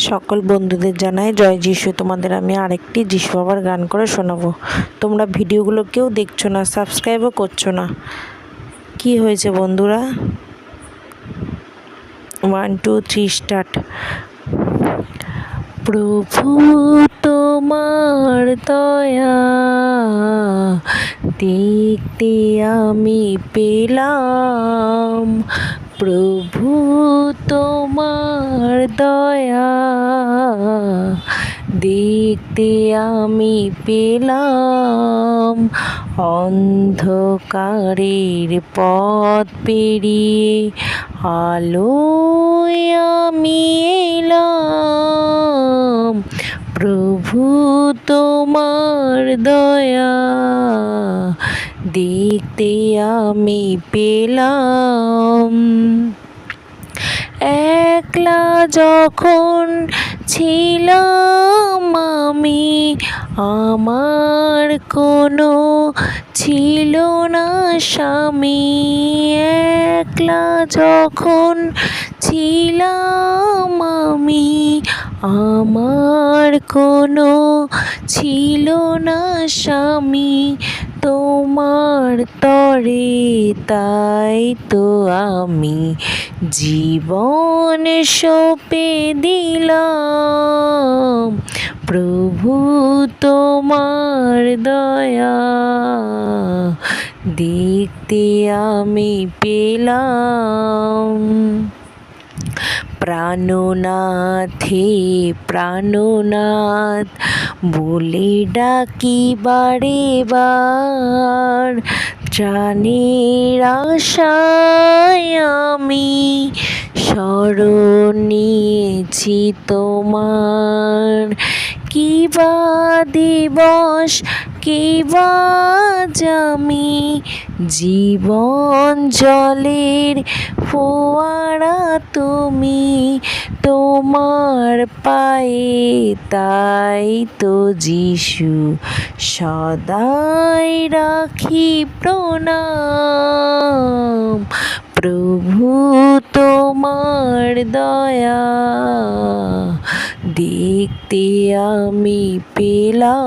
সকল বন্ধুদের জানাই জয় যিশু। তোমাদের আমি আরেকটি যিশু বাবার গান করে শোনাবো। তোমরা ভিডিওগুলো কেউ দেখছো না, সাবস্ক্রাইবও করছো না, কি হয়েছে বন্ধুরা? 1 2 3 স্টার্ট। প্রভু তোমার দয়া দেখতে আমি পেলাম, প্রভু তোমার দয়া দেখতে আমি পেলাম, অন্ধকারের পথ পেরিয়ে আলোয় আমি এলাম, প্রভু তোমার দয়া দেখতে আমি পেলাম। একলা যখন ছিলাম আমি, আমার কোনো ছিল না স্বামী, একলা যখন ছিলাম আমি, আমার কোনো ছিল না স্বামী, তোমার তরে তাই তো আমি জীবন সঁপে দিলাম, প্রভু তোমার দয়া দেখতে আমি পেলাম। প্রাণনাথে প্রাণনাথ বলে ডাকি বারে বার, প্রাণের আশায় আমি শরণ নিয়েছি তোমার, কি বা দিবস কি বা আমি, জীবন জলের ফোয়ারা তুমি, তোমার পায়ে তাই তো যিশু সদাই রাখি প্রণাম, প্রভু তোমার দয়া দেখতে আমি পেলাম।